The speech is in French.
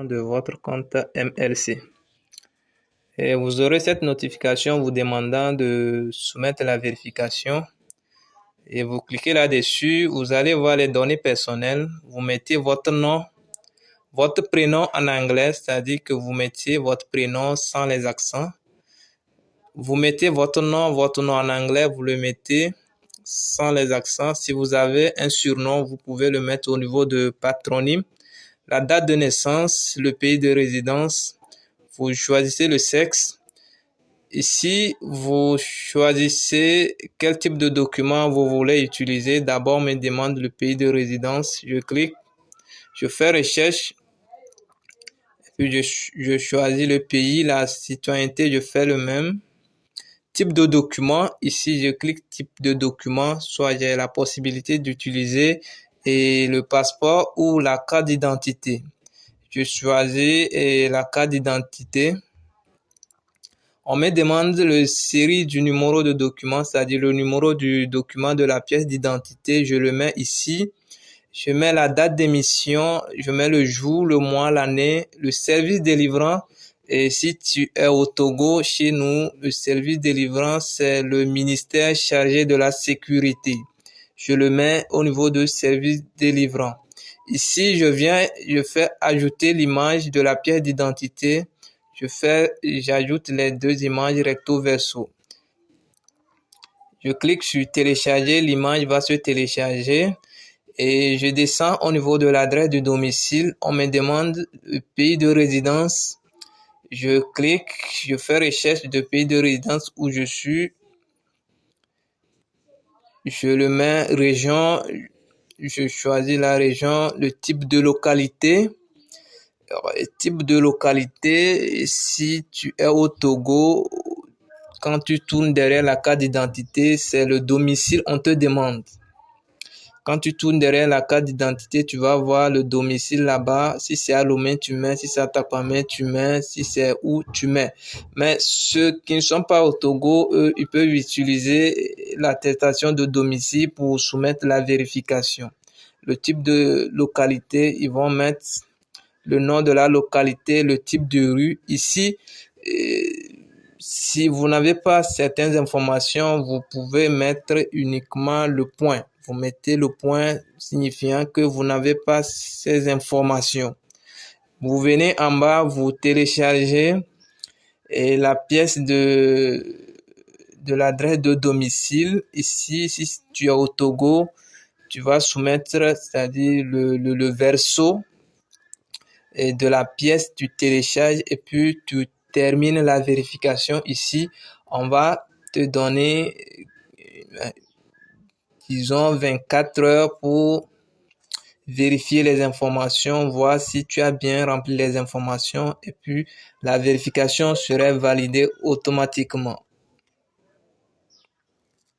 de votre compte MLC. Et vous aurez cette notification vous demandant de soumettre la vérification. Et vous cliquez là-dessus, vous allez voir les données personnelles. Vous mettez votre nom, votre prénom en anglais, c'est-à-dire que vous mettez votre prénom sans les accents. Vous mettez votre nom en anglais, vous le mettez sans les accents. Si vous avez un surnom, vous pouvez le mettre au niveau de patronyme. La date de naissance, le pays de résidence, vous choisissez le sexe. Ici, vous choisissez quel type de document vous voulez utiliser. D'abord, on me demande le pays de résidence. Je clique, je fais recherche, puis je choisis le pays, la citoyenneté, je fais le même. Type de document, ici je clique type de document, soit j'ai la possibilité d'utiliser le passeport ou la carte d'identité. Je choisis la carte d'identité. On me demande le série du numéro de document, c'est-à-dire le numéro du document de la pièce d'identité. Je le mets ici. Je mets la date d'émission, je mets le jour, le mois, l'année, le service délivrant. Et si tu es au Togo, chez nous, le service délivrant, c'est le ministère chargé de la sécurité. Je le mets au niveau de service délivrant. Ici, je fais ajouter l'image de la pièce d'identité. J'ajoute les deux images recto verso. Je clique sur télécharger, l'image va se télécharger. Et je descends au niveau de l'adresse du domicile. On me demande le pays de résidence. Je clique, je fais recherche de pays de résidence où je suis. Je le mets région. Je choisis la région, le type de localité. Le type de localité, si tu es au Togo, quand tu tournes derrière la carte d'identité, c'est le domicile, on te demande. Quand tu tournes derrière la carte d'identité, tu vas voir le domicile là-bas. Si c'est à Lomé, tu mets. Si c'est à Tapamé, tu mets. Si c'est où, tu mets. Mais ceux qui ne sont pas au Togo, eux, ils peuvent utiliser l'attestation de domicile pour soumettre la vérification. Le type de localité, ils vont mettre le nom de la localité, le type de rue. Ici, si vous n'avez pas certaines informations, vous pouvez mettre uniquement le point. Vous mettez le point signifiant que vous n'avez pas ces informations. Vous venez en bas, vous téléchargez la pièce de l'adresse de domicile. Ici, si tu es au Togo, tu vas soumettre, c'est-à-dire le verso de la pièce, tu télécharges et puis tu termines la vérification. Ici, on va te donner disons 24 heures pour vérifier les informations, voir si tu as bien rempli les informations et puis la vérification serait validée automatiquement.